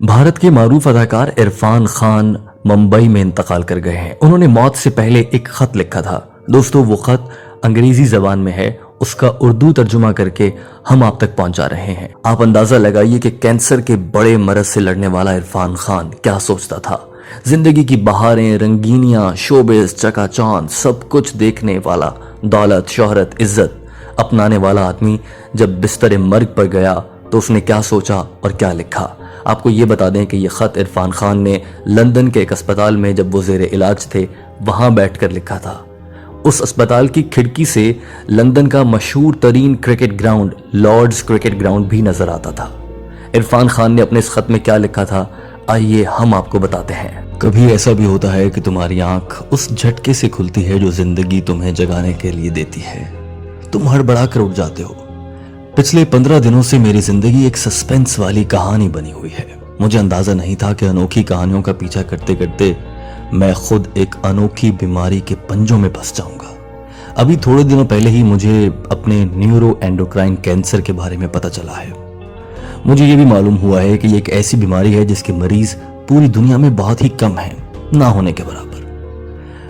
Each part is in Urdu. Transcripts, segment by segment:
بھارت کے معروف اداکار عرفان خان ممبئی میں انتقال کر گئے ہیں۔ انہوں نے موت سے پہلے ایک خط لکھا تھا۔ دوستو وہ خط انگریزی زبان میں ہے، اس کا اردو ترجمہ کر کے ہم آپ تک پہنچا رہے ہیں۔ آپ اندازہ لگائیے کہ کینسر کے بڑے مرض سے لڑنے والا عرفان خان کیا سوچتا تھا۔ زندگی کی بہاریں، رنگینیاں، شوبز، چکا چوند، سب کچھ دیکھنے والا، دولت، شہرت، عزت اپنانے والا آدمی جب بستر مرگ پر گیا تو اس نے کیا سوچا اور کیا لکھا۔ آپ کو یہ بتا دیں کہ یہ خط عرفان خان نے لندن کے ایک اسپتال میں جب وہ زیر علاج تھے وہاں بیٹھ کر لکھا تھا۔ اس اسپتال کی کھڑکی سے لندن کا مشہور ترین cricket ground Lord's cricket ground بھی نظر آتا تھا۔ عرفان خان نے اپنے اس خط میں کیا لکھا تھا، آئیے ہم آپ کو بتاتے ہیں۔ کبھی ایسا بھی ہوتا ہے کہ تمہاری آنکھ اس جھٹکے سے کھلتی ہے جو زندگی تمہیں جگانے کے لیے دیتی ہے۔ تم ہڑبڑا کر اٹھ جاتے ہو۔ پچھلے 15 دنوں سے میری زندگی ایک سسپینس والی کہانی بنی ہوئی ہے۔ مجھے اندازہ نہیں تھا کہ انوکھی کہانیوں کا پیچھا کرتے کرتے میں خود ایک انوکھی بیماری کے پنجوں میں پھنس جاؤں گا۔ ابھی تھوڑے دنوں پہلے ہی مجھے اپنے نیورو اینڈوکرائن کینسر کے بارے میں پتہ چلا ہے۔ مجھے یہ بھی معلوم ہوا ہے کہ یہ ایک ایسی بیماری ہے جس کے مریض پوری دنیا میں بہت ہی کم ہیں، نہ ہونے کے برابر۔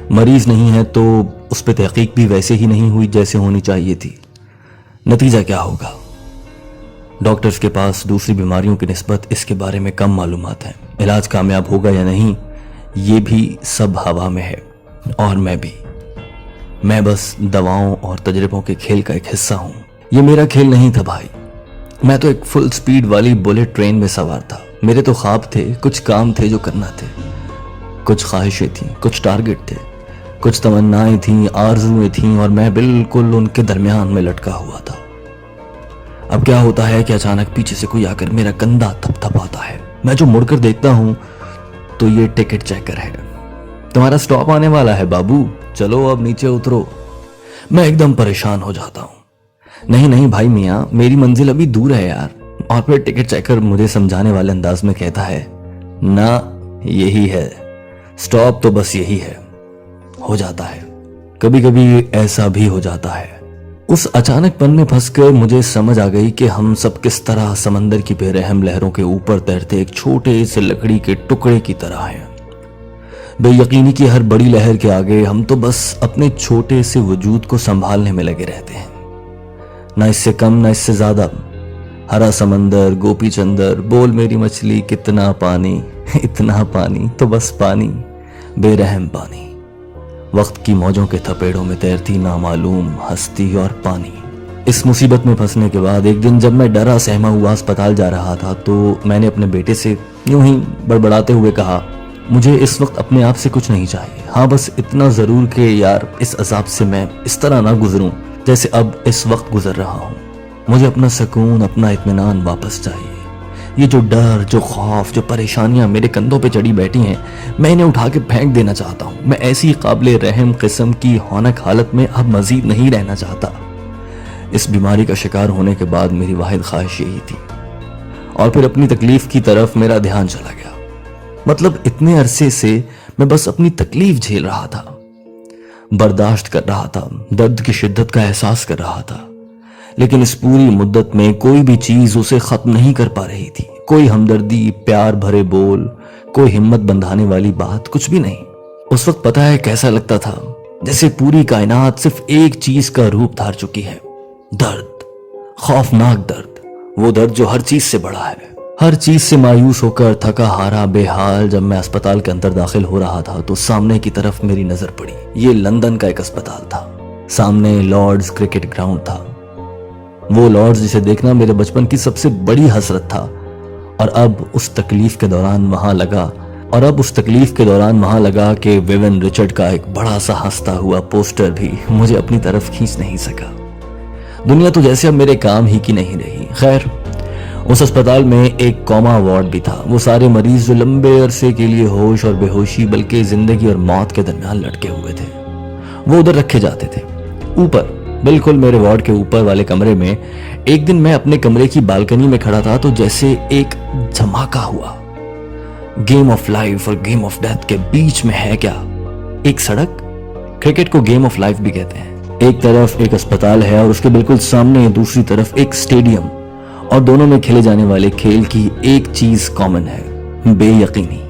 مریض نہیں ہے تو اس پہ تحقیق بھی ویسے ہی نہیں ہوئی جیسے ہونی چاہیے تھی۔ نتیجہ کیا ہوگا؟ ڈاکٹرز کے پاس دوسری بیماریوں کی نسبت اس کے بارے میں کم معلومات ہیں۔ علاج کامیاب ہوگا یا نہیں یہ بھی سب ہوا میں ہے، اور میں بس دواؤں اور تجربوں کے کھیل کا ایک حصہ ہوں۔ یہ میرا کھیل نہیں تھا بھائی، میں تو ایک فل سپیڈ والی بلیٹ ٹرین میں سوار تھا۔ میرے تو خواب تھے، کچھ کام تھے جو کرنا تھے، کچھ خواہشیں تھیں، کچھ ٹارگٹ تھے، کچھ تمنائیں تھیں، آرزویں تھیں، اور میں بالکل ان کے درمیان میں لٹکا ہوا تھا۔ اب کیا ہوتا ہے کہ اچانک پیچھے سے کوئی آ کر میرا کندھا تھپ تھپاتا ہے۔ میں جو مڑ کر دیکھتا ہوں تو یہ ٹکٹ چیکر ہے۔ تمہارا سٹاپ آنے والا ہے بابو، چلو اب نیچے اترو۔ میں ایک دم پریشان ہو جاتا ہوں۔ نہیں بھائی میاں، میری منزل ابھی دور ہے یار۔ اور پھر ٹکٹ چیکر مجھے سمجھانے والے انداز میں کہتا ہے، نہ یہی ہے سٹاپ، تو بس یہی ہے۔ ہو جاتا ہے، کبھی کبھی ایسا بھی ہو جاتا ہے۔ اس اچانک پن میں پھنس کر مجھے سمجھ آ گئی کہ ہم سب کس طرح سمندر کی بے رحم لہروں کے اوپر تیرتے ایک چھوٹے سے لکڑی کے ٹکڑے کی طرح ہیں۔ بے یقینی کی ہر بڑی لہر کے آگے ہم تو بس اپنے چھوٹے سے وجود کو سنبھالنے میں لگے رہتے ہیں، نہ اس سے کم نہ اس سے زیادہ۔ ہرا سمندر، گوپی چندر، بول میری مچھلی، کتنا پانی، اتنا پانی، تو بس پانی، بے رحم پانی۔ وقت کی موجوں کے تھپیڑوں میں تیرتی نامعلوم ہستی اور پانی۔ اس مصیبت میں پھنسنے کے بعد ایک دن جب میں ڈرا سہما ہوا اسپتال جا رہا تھا تو میں نے اپنے بیٹے سے یوں ہی بڑبڑاتے ہوئے کہا، مجھے اس وقت اپنے آپ سے کچھ نہیں چاہیے، ہاں بس اتنا ضرور کہ یار اس عذاب سے میں اس طرح نہ گزروں جیسے اب اس وقت گزر رہا ہوں۔ مجھے اپنا سکون، اپنا اطمینان واپس چاہیے۔ یہ جو ڈر، جو خوف، جو پریشانیاں میرے کندھوں پہ چڑھی بیٹھی ہیں، میں انہیں اٹھا کے پھینک دینا چاہتا ہوں۔ میں ایسی قابل رحم قسم کی ہونک حالت میں اب مزید نہیں رہنا چاہتا۔ اس بیماری کا شکار ہونے کے بعد میری واحد خواہش یہی تھی، اور پھر اپنی تکلیف کی طرف میرا دھیان چلا گیا۔ مطلب اتنے عرصے سے میں بس اپنی تکلیف جھیل رہا تھا، برداشت کر رہا تھا، درد کی شدت کا احساس کر رہا تھا، لیکن اس پوری مدت میں کوئی بھی چیز اسے ختم نہیں کر پا رہی تھی۔ کوئی ہمدردی، پیار بھرے بول، کوئی ہمت بندھانے والی بات، کچھ بھی نہیں۔ اس وقت پتہ ہے کیسا لگتا تھا، جیسے پوری کائنات صرف ایک چیز کا روپ دھار چکی ہے، درد، خوفناک درد، وہ درد جو ہر چیز سے بڑا ہے۔ ہر چیز سے مایوس ہو کر تھکا ہارا بے حال جب میں اسپتال کے اندر داخل ہو رہا تھا تو سامنے کی طرف میری نظر پڑی۔ یہ لندن کا ایک اسپتال تھا، سامنے لارڈز کرکٹ گراؤنڈ تھا، وہ لارڈز جسے دیکھنا میرے بچپن کی سب سے بڑی حسرت تھا۔ اور اب اس تکلیف کے دوران وہاں لگا کہ ویون رچرڈ کا ایک بڑا سا ہنستا ہوا پوسٹر بھی مجھے اپنی طرف کھینچ نہیں سکا۔ دنیا تو جیسے اب میرے کام ہی کی نہیں رہی۔ خیر، اس اسپتال میں ایک کوما وارڈ بھی تھا، وہ سارے مریض جو لمبے عرصے کے لیے ہوش اور بے ہوشی بلکہ زندگی اور موت کے درمیان لٹکے ہوئے تھے، وہ ادھر رکھے جاتے تھے۔ اوپر، بالکل میرے وارڈ کے اوپر والے کمرے میں ایک دن میں اپنے کمرے کی بالکنی میں کھڑا تھا تو جیسے ایک دھماکہ ہوا۔ گیم آف لائف اور گیم آف ڈیتھ کے بیچ میں ہے کیا؟ ایک سڑک۔ کرکٹ کو گیم آف لائف بھی کہتے ہیں۔ ایک طرف ایک اسپتال ہے اور اس کے بالکل سامنے دوسری طرف ایک سٹیڈیم، اور دونوں میں کھیلے جانے والے کھیل کی ایک چیز کامن ہے، بے یقینی.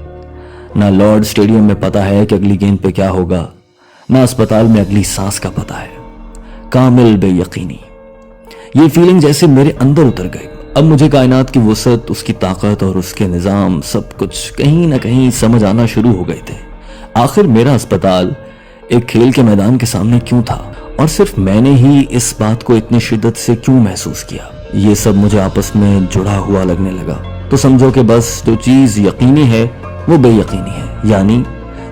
نہ لارڈ اسٹیڈیم میں پتا ہے کہ اگلی گیند پہ کیا ہوگا، نہ اسپتال میں اگلی سانس کا پتا ہے. کامل بے یقینی. یہ فیلنگ جیسے میرے اندر اتر گئی. اب مجھے کائنات کی وسعت، اس کی طاقت اور اس کے نظام سب کچھ کہیں نہ کہیں سمجھ آنا شروع ہو گئے تھے. آخر میرا اسپتال ایک کھیل کے میدان کے سامنے کیوں تھا، اور صرف میں نے ہی اس بات کو اتنی شدت سے کیوں محسوس کیا؟ یہ سب مجھے آپس میں جڑا ہوا لگنے لگا. تو سمجھو کہ بس جو چیز یقینی ہے وہ بے یقینی ہے. یعنی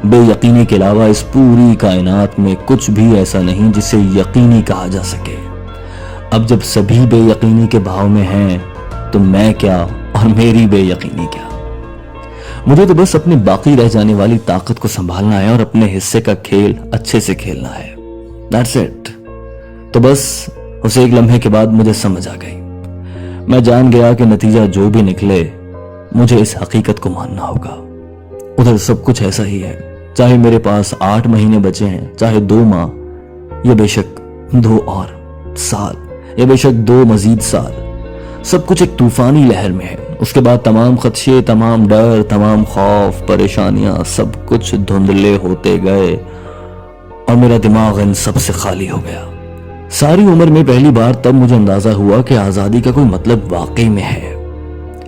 بے یقینی کے علاوہ اس پوری کائنات میں کچھ بھی ایسا نہیں جسے یقینی کہا جا سکے. اب جب سبھی بے یقینی کے بھاؤ میں ہیں تو میں کیا اور میری بے یقینی کیا؟ مجھے تو بس اپنی باقی رہ جانے والی طاقت کو سنبھالنا ہے اور اپنے حصے کا کھیل اچھے سے کھیلنا ہے. That's it. تو بس اس ایک لمحے کے بعد مجھے سمجھ آ گئی. میں جان گیا کہ نتیجہ جو بھی نکلے مجھے اس حقیقت کو ماننا ہوگا. ادھر سب کچھ ایسا ہی ہے. چاہے میرے پاس 8 مہینے بچے ہیں، چاہے 2 ماہ، یا بے شک 2 اور سال، یا بے شک 2 مزید سال، سب کچھ ایک طوفانی لہر میں ہے. اس کے بعد تمام خدشے، تمام ڈر، تمام خوف، پریشانیاں، سب کچھ دھندلے ہوتے گئے اور میرا دماغ ان سب سے خالی ہو گیا. ساری عمر میں پہلی بار تب مجھے اندازہ ہوا کہ آزادی کا کوئی مطلب واقعی میں ہے.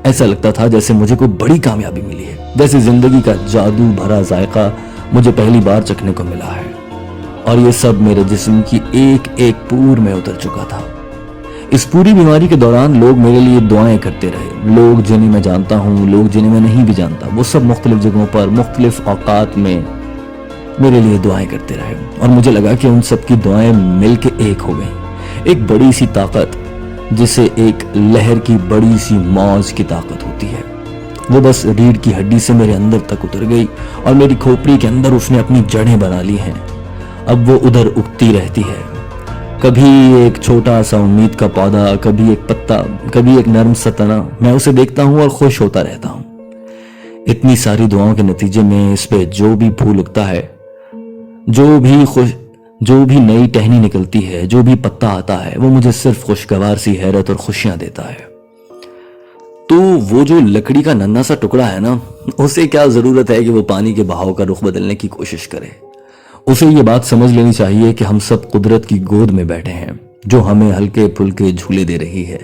ایسا لگتا تھا جیسے مجھے کوئی بڑی کامیابی ملی ہے، جیسے زندگی کا جادو بھرا ذائقہ مجھے پہلی بار چکھنے کو ملا ہے. اور یہ سب میرے جسم کی ایک ایک پور میں اتر چکا تھا. اس پوری بیماری کے دوران لوگ میرے لیے دعائیں کرتے رہے. لوگ جنہیں میں جانتا ہوں، لوگ جنہیں میں نہیں بھی جانتا، وہ سب مختلف جگہوں پر مختلف اوقات میں میرے لیے دعائیں کرتے رہے. اور مجھے لگا کہ ان سب کی دعائیں مل کے ایک ہو گئیں. ایک بڑی سی طاقت جسے ایک لہر کی بڑی سی موج کی طاقت ہوتی ہے، وہ بس ریڑھ کی ہڈی سے میرے اندر تک اتر گئی اور میری کھوپڑی کے اندر اس نے اپنی جڑیں بنا لی ہیں. اب وہ ادھر اگتی رہتی ہے. کبھی ایک چھوٹا سا امید کا پودا، کبھی ایک پتا، کبھی ایک نرم سا تنا. میں اسے دیکھتا ہوں اور خوش ہوتا رہتا ہوں. اتنی ساری دعاؤں کے نتیجے میں اس پہ جو بھی پھول اگتا ہے، جو بھی نئی ٹہنی نکلتی ہے، جو بھی پتا آتا ہے، وہ مجھے صرف خوشگوار سی حیرت اور خوشیاں دیتا ہے. تو وہ جو لکڑی کا ننھا سا ٹکڑا ہے نا، اسے کیا ضرورت ہے کہ وہ پانی کے بہاؤ کا رخ بدلنے کی کوشش کرے؟ اسے یہ بات سمجھ لینی چاہیے کہ ہم سب قدرت کی گود میں بیٹھے ہیں جو ہمیں ہلکے پھلکے جھولے دے رہی ہے.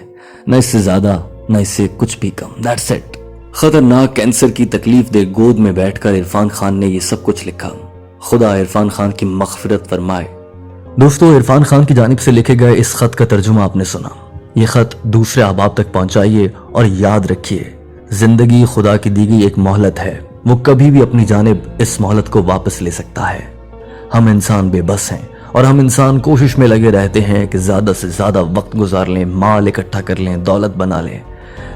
نہ اس سے زیادہ، نہ اس سے کچھ بھی کم. That's it. خطرناک کینسر کی تکلیف دہ گود میں بیٹھ کر عرفان خان نے یہ سب کچھ لکھا. خدا عرفان خان کی مغفرت فرمائے. دوستو، عرفان خان کی جانب سے لکھے گئے اس خط کا ترجمہ آپ نے سنا. یہ خط دوسرے احباب تک پہنچائیے اور یاد رکھیے، زندگی خدا کی دی گئی ایک مہلت ہے. وہ کبھی بھی اپنی جانب اس مہلت کو واپس لے سکتا ہے. ہم انسان بے بس ہیں اور ہم انسان کوشش میں لگے رہتے ہیں کہ زیادہ سے زیادہ وقت گزار لیں، مال اکٹھا کر لیں، دولت بنا لیں،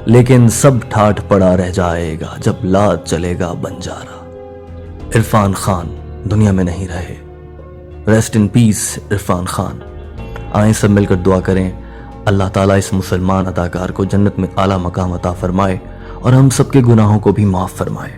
لیکن سب ٹھاٹھ پڑا رہ جائے گا جب لاد چلے گا بنجارا. عرفان خان دنیا میں نہیں رہے. ریسٹ ان پیس عرفان خان. آئیں سب مل کر دعا کریں، اللہ تعالیٰ اس مسلمان اداکار کو جنت میں اعلیٰ مقام عطا فرمائے اور ہم سب کے گناہوں کو بھی معاف فرمائے.